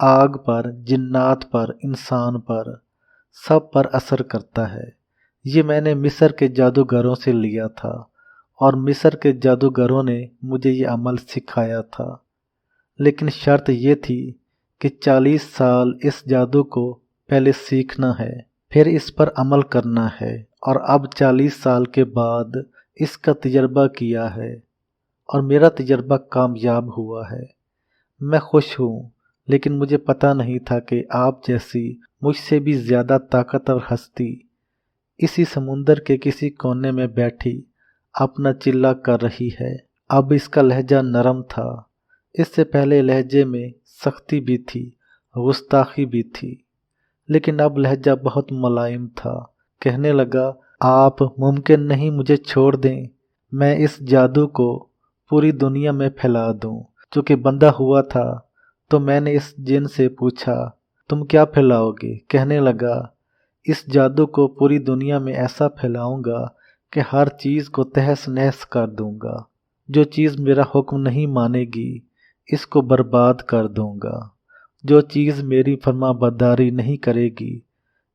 آگ پر، جنات پر، انسان پر، سب پر اثر کرتا ہے۔ یہ میں نے مصر کے جادوگروں سے لیا تھا، اور مصر کے جادوگروں نے مجھے یہ عمل سکھایا تھا، لیکن شرط یہ تھی کہ 40 سال اس جادو کو پہلے سیکھنا ہے، پھر اس پر عمل کرنا ہے، اور اب 40 سال کے بعد اس کا تجربہ کیا ہے، اور میرا تجربہ کامیاب ہوا ہے۔ میں خوش ہوں، لیکن مجھے پتہ نہیں تھا کہ آپ جیسی مجھ سے بھی زیادہ طاقتور ہستی اسی سمندر کے کسی کونے میں بیٹھی اپنا چلہ کر رہی ہے۔ اب اس کا لہجہ نرم تھا، اس سے پہلے لہجے میں سختی بھی تھی، گستاخی بھی تھی، لیکن اب لہجہ بہت ملائم تھا۔ کہنے لگا، آپ ممکن نہیں مجھے چھوڑ دیں، میں اس جادو کو پوری دنیا میں پھیلا دوں۔ چونکہ بندھا ہوا تھا تو میں نے اس جن سے پوچھا، تم کیا پھیلاؤ گے؟ کہنے لگا، اس جادو کو پوری دنیا میں ایسا پھیلاؤں گا کہ ہر چیز کو تہس نہس کر دوں گا۔ جو چیز میرا حکم نہیں مانے گی اس کو برباد کر دوں گا، جو چیز میری فرما برداری نہیں کرے گی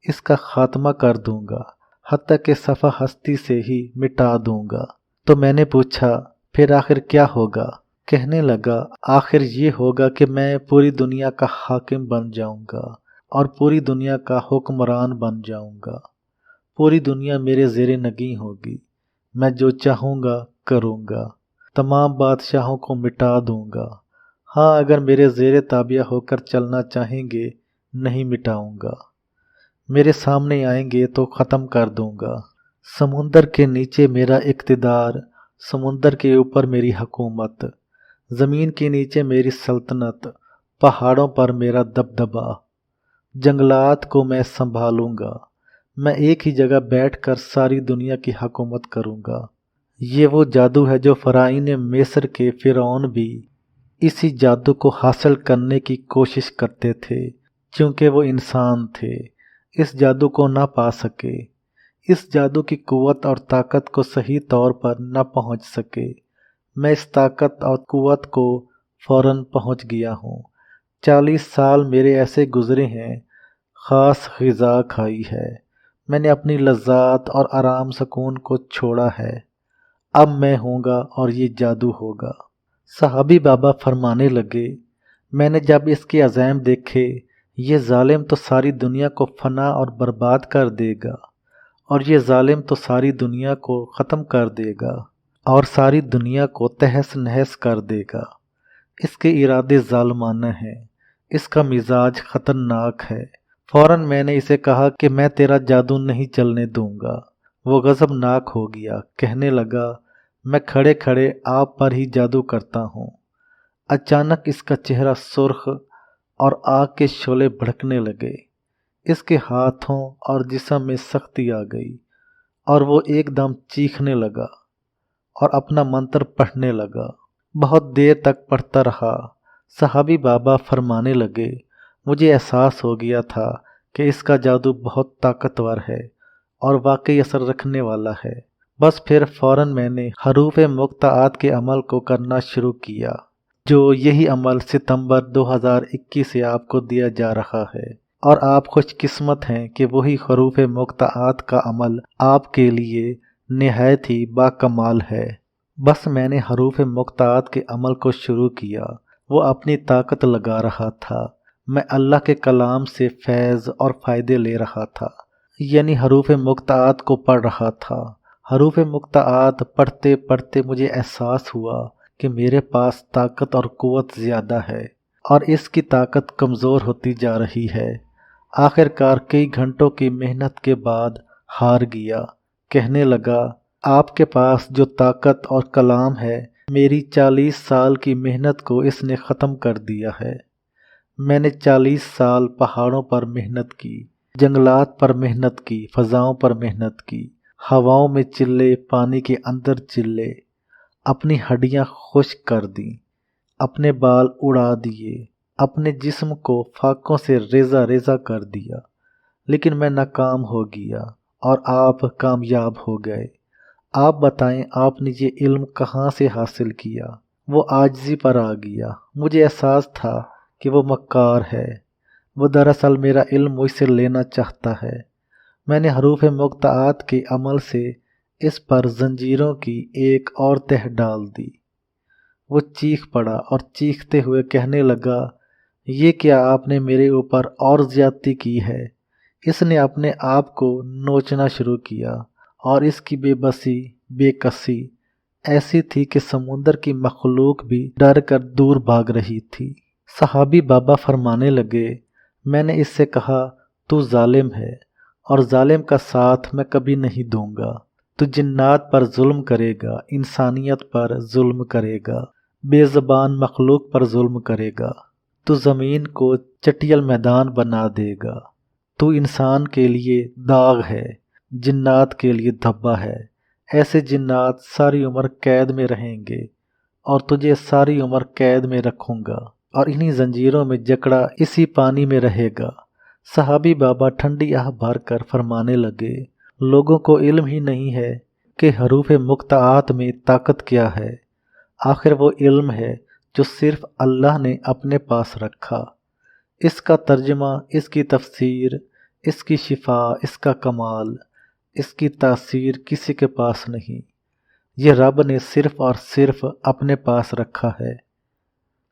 اس کا خاتمہ کر دوں گا، حتیٰ کہ صفحہ ہستی سے ہی مٹا دوں گا۔ تو میں نے پوچھا، پھر آخر کیا ہوگا؟ کہنے لگا، آخر یہ ہوگا کہ میں پوری دنیا کا حاکم بن جاؤں گا اور پوری دنیا کا حکمران بن جاؤں گا۔ پوری دنیا میرے زیر نگیں ہوگی، میں جو چاہوں گا کروں گا، تمام بادشاہوں کو مٹا دوں گا۔ ہاں، اگر میرے زیر تابع ہو کر چلنا چاہیں گے نہیں مٹاؤں گا، میرے سامنے آئیں گے تو ختم کر دوں گا۔ سمندر کے نیچے میرا اقتدار، سمندر کے اوپر میری حکومت، زمین کے نیچے میری سلطنت، پہاڑوں پر میرا دبدبا، جنگلات کو میں سنبھالوں گا۔ میں ایک ہی جگہ بیٹھ کر ساری دنیا کی حکومت کروں گا۔ یہ وہ جادو ہے جو فرعون مصر کے فرعون بھی اسی جادو کو حاصل کرنے کی کوشش کرتے تھے، چونکہ وہ انسان تھے، اس جادو کو نہ پا سکے، اس جادو کی قوت اور طاقت کو صحیح طور پر نہ پہنچ سکے۔ میں اس طاقت اور قوت کو فوراً پہنچ گیا ہوں۔ 40 سال میرے ایسے گزرے ہیں، خاص غذا کھائی ہے، میں نے اپنی لذات اور آرام سکون کو چھوڑا ہے۔ اب میں ہوں گا اور یہ جادو ہوگا۔ صحابی بابا فرمانے لگے، میں نے جب اس کے عزائم دیکھے، یہ ظالم تو ساری دنیا کو فنا اور برباد کر دے گا، اور یہ ظالم تو ساری دنیا کو ختم کر دے گا اور ساری دنیا کو تہس نہس کر دے گا۔ اس کے ارادے ظالمانہ ہیں، اس کا مزاج خطرناک ہے۔ فوراً میں نے اسے کہا کہ میں تیرا جادو نہیں چلنے دوں گا۔ وہ غضبناک ہو گیا، کہنے لگا، میں کھڑے کھڑے آپ پر ہی جادو کرتا ہوں۔ اچانک اس کا چہرہ سرخ اور آگ کے شعلے بھڑکنے لگے، اس کے ہاتھوں اور جسم میں سختی آ گئی، اور وہ ایک دم چیخنے لگا اور اپنا منتر پڑھنے لگا۔ بہت دیر تک پڑھتا رہا۔ صحابی بابا فرمانے لگے، مجھے احساس ہو گیا تھا کہ اس کا جادو بہت طاقتور ہے اور واقعی اثر رکھنے والا ہے۔ بس پھر فوراً میں نے حروف مقطعات کے عمل کو کرنا شروع کیا، جو یہی عمل ستمبر 2021 سے آپ کو دیا جا رہا ہے، اور آپ خوش قسمت ہیں کہ وہی حروف مقطعات کا عمل آپ کے لیے نہایت ہی باکمال ہے۔ بس میں نے حروف مقطعات کے عمل کو شروع کیا، وہ اپنی طاقت لگا رہا تھا، میں اللہ کے کلام سے فیض اور فائدے لے رہا تھا، یعنی حروف مقطعات کو پڑھ رہا تھا۔ حروف مقطعات پڑھتے پڑھتے مجھے احساس ہوا کہ میرے پاس طاقت اور قوت زیادہ ہے، اور اس کی طاقت کمزور ہوتی جا رہی ہے۔ آخر کار کئی گھنٹوں کی محنت کے بعد ہار گیا۔ کہنے لگا، آپ کے پاس جو طاقت اور کلام ہے، میری 40 سال کی محنت کو اس نے ختم کر دیا ہے۔ میں نے 40 سال پہاڑوں پر محنت کی، جنگلات پر محنت کی، فضاؤں پر محنت کی، ہواؤں میں چلے، پانی کے اندر چلے، اپنی ہڈیاں خشک کر دیں، اپنے بال اڑا دیے، اپنے جسم کو فاقوں سے ریزہ ریزہ کر دیا، لیکن میں ناکام ہو گیا اور آپ کامیاب ہو گئے۔ آپ بتائیں، آپ نے یہ علم کہاں سے حاصل کیا؟ وہ عاجزی پر آ گیا۔ مجھے احساس تھا کہ وہ مکار ہے، وہ دراصل میرا علم مجھ سے لینا چاہتا ہے۔ میں نے حروف مقطعات کے عمل سے اس پر زنجیروں کی ایک اور تہ ڈال دی۔ وہ چیخ پڑا اور چیختے ہوئے کہنے لگا، یہ کیا آپ نے میرے اوپر اور زیادتی کی ہے؟ اس نے اپنے آپ کو نوچنا شروع کیا اور اس کی بے بسی، بے کسی ایسی تھی کہ سمندر کی مخلوق بھی ڈر کر دور بھاگ رہی تھی۔ صحابی بابا فرمانے لگے، میں نے اس سے کہا، تو ظالم ہے اور ظالم کا ساتھ میں کبھی نہیں دوں گا۔ تو جنات پر ظلم کرے گا، انسانیت پر ظلم کرے گا، بے زبان مخلوق پر ظلم کرے گا، تو زمین کو چٹیل میدان بنا دے گا، تو انسان کے لیے داغ ہے، جنات کے لیے دھبا ہے۔ ایسے جنات ساری عمر قید میں رہیں گے اور تجھے ساری عمر قید میں رکھوں گا اور انہی زنجیروں میں جکڑا اسی پانی میں رہے گا۔ صحابی بابا ٹھنڈی آہ بھر کر فرمانے لگے، لوگوں کو علم ہی نہیں ہے کہ حروف مقطعات میں طاقت کیا ہے۔ آخر وہ علم ہے جو صرف اللہ نے اپنے پاس رکھا۔ اس کا ترجمہ، اس کی تفسیر، اس کی شفا، اس کا کمال، اس کی تاثیر کسی کے پاس نہیں۔ یہ رب نے صرف اور صرف اپنے پاس رکھا ہے،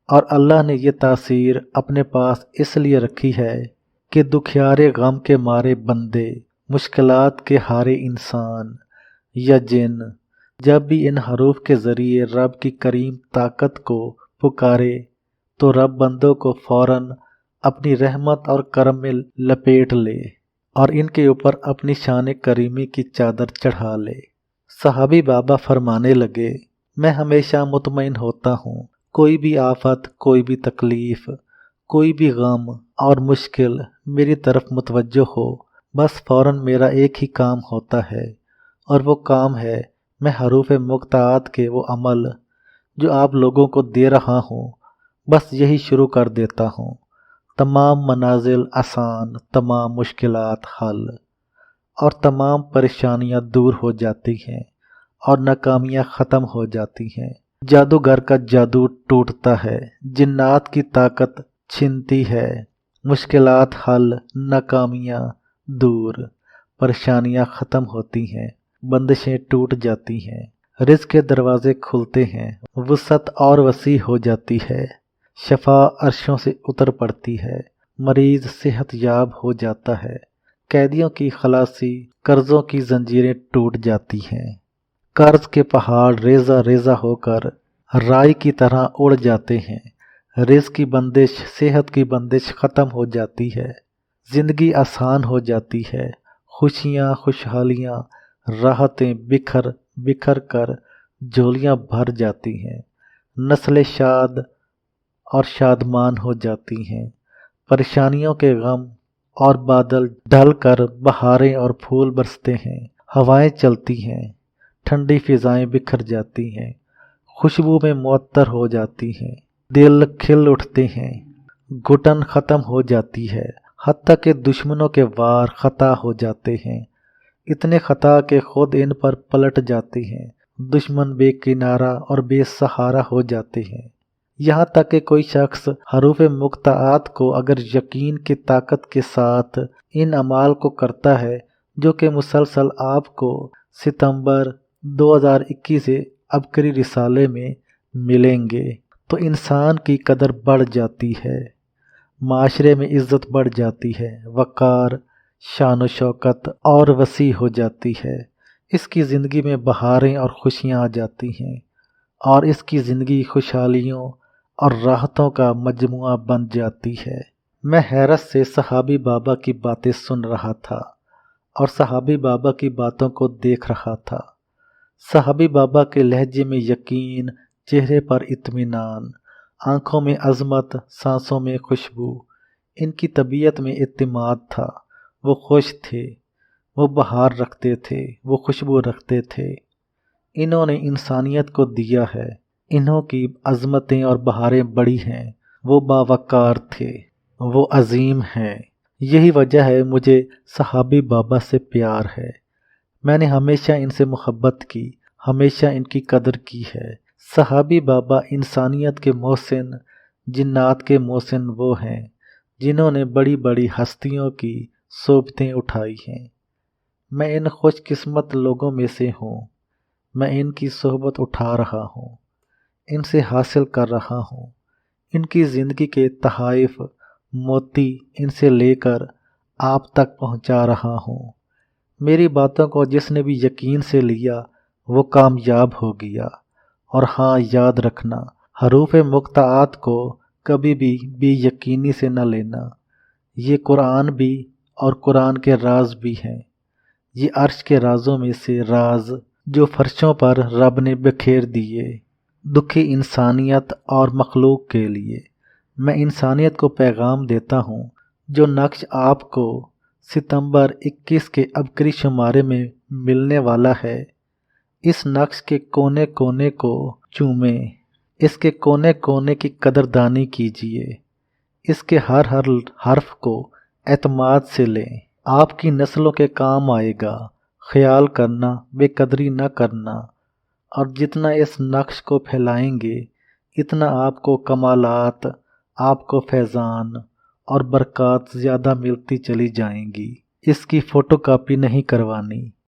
اور اللہ نے یہ تاثیر اپنے پاس اس لیے رکھی ہے کہ دکھیارے غم کے مارے بندے، مشکلات کے ہارے انسان یا جن جب بھی ان حروف کے ذریعے رب کی کریم طاقت کو پکارے تو رب بندوں کو فوراً اپنی رحمت اور کرم میں لپیٹ لے اور ان کے اوپر اپنی شان کریمی کی چادر چڑھا لے۔ صحابی بابا فرمانے لگے، میں ہمیشہ مطمئن ہوتا ہوں، کوئی بھی آفت، کوئی بھی تکلیف، کوئی بھی غم اور مشکل میری طرف متوجہ ہو، بس فوراً میرا ایک ہی کام ہوتا ہے، اور وہ کام ہے میں حروف مقطعات کے وہ عمل جو آپ لوگوں کو دے رہا ہوں، بس یہی شروع کر دیتا ہوں۔ تمام منازل آسان، تمام مشکلات حل، اور تمام پریشانیاں دور ہو جاتی ہیں اور ناکامیاں ختم ہو جاتی ہیں۔ جادوگر کا جادو ٹوٹتا ہے، جنات کی طاقت چھنتی ہے، مشکلات حل، ناکامیاں دور، پریشانیاں ختم ہوتی ہیں، بندشیں ٹوٹ جاتی ہیں، رزق کے دروازے کھلتے ہیں، وسعت اور وسیع ہو جاتی ہے، شفا عرشوں سے اتر پڑتی ہے، مریض صحت یاب ہو جاتا ہے، قیدیوں کی خلاصی، قرضوں کی زنجیریں ٹوٹ جاتی ہیں، قرض کے پہاڑ ریزہ ریزہ ہو کر رائی کی طرح اڑ جاتے ہیں، رزق کی بندش، صحت کی بندش ختم ہو جاتی ہے، زندگی آسان ہو جاتی ہے، خوشیاں، خوشحالیاں، راحتیں بکھر بکھر کر جھولیاں بھر جاتی ہیں، نسلیں شاد اور شادمان ہو جاتی ہیں، پریشانیوں کے غم اور بادل ڈھل کر بہاریں اور پھول برستے ہیں، ہوائیں چلتی ہیں، ٹھنڈی فضائیں بکھر جاتی ہیں، خوشبو میں معطر ہو جاتی ہیں، دل کھل اٹھتے ہیں، گھٹن ختم ہو جاتی ہے، حتیٰ کہ دشمنوں کے وار خطا ہو جاتے ہیں، اتنے خطا کہ خود ان پر پلٹ جاتے ہیں، دشمن بے کنارہ اور بے سہارا ہو جاتے ہیں، یہاں تک کہ کوئی شخص حروف مقطعات کو اگر یقین کی طاقت کے ساتھ ان اعمال کو کرتا ہے جو کہ مسلسل آپ کو ستمبر 2021 سے عبقری رسالے میں ملیں گے، تو انسان کی قدر بڑھ جاتی ہے، معاشرے میں عزت بڑھ جاتی ہے، وقار، شان و شوکت اور وسیع ہو جاتی ہے، اس کی زندگی میں بہاریں اور خوشیاں آ جاتی ہیں، اور اس کی زندگی خوشحالیوں اور راحتوں کا مجموعہ بن جاتی ہے۔ میں حیرت سے صحابی بابا کی باتیں سن رہا تھا اور صحابی بابا کی باتوں کو دیکھ رہا تھا۔ صحابی بابا کے لہجے میں یقین، چہرے پر اطمینان، آنکھوں میں عظمت، سانسوں میں خوشبو، ان کی طبیعت میں اعتماد تھا، وہ خوش تھے، وہ بہار رکھتے تھے، وہ خوشبو رکھتے تھے، انہوں نے انسانیت کو دیا ہے، انہوں کی عظمتیں اور بہاریں بڑی ہیں، وہ باوقار تھے، وہ عظیم ہیں، یہی وجہ ہے مجھے صحابی بابا سے پیار ہے، میں نے ہمیشہ ان سے محبت کی، ہمیشہ ان کی قدر کی ہے۔ صحابی بابا انسانیت کے محسن، جنات کے محسن وہ ہیں جنہوں نے بڑی بڑی ہستیوں کی صحبتیں اٹھائی ہیں۔ میں ان خوش قسمت لوگوں میں سے ہوں۔ میں ان کی صحبت اٹھا رہا ہوں، ان سے حاصل کر رہا ہوں، ان کی زندگی کے تحائف موتی ان سے لے کر آپ تک پہنچا رہا ہوں۔ میری باتوں کو جس نے بھی یقین سے لیا وہ کامیاب ہو گیا۔ اور ہاں، یاد رکھنا، حروف مقطعات کو کبھی بھی بے یقینی سے نہ لینا۔ یہ قرآن بھی اور قرآن کے راز بھی ہیں۔ یہ عرش کے رازوں میں سے راز جو فرشوں پر رب نے بکھیر دیے، دکھی انسانیت اور مخلوق کے لیے۔ میں انسانیت کو پیغام دیتا ہوں، جو نقش آپ کو ستمبر 21 کے عبقری شمارے میں ملنے والا ہے، اس نقش کے کونے کونے کو چومیں، اس کے کونے کونے کی قدردانی کیجیے، اس کے ہر حرف کو اعتماد سے لیں۔ آپ کی نسلوں کے کام آئے گا۔ خیال کرنا، بے قدری نہ کرنا، اور جتنا اس نقش کو پھیلائیں گے اتنا آپ کو کمالات، آپ کو فیضان اور برکات زیادہ ملتی چلی جائیں گی۔ اس کی فوٹو کاپی نہیں کروانی۔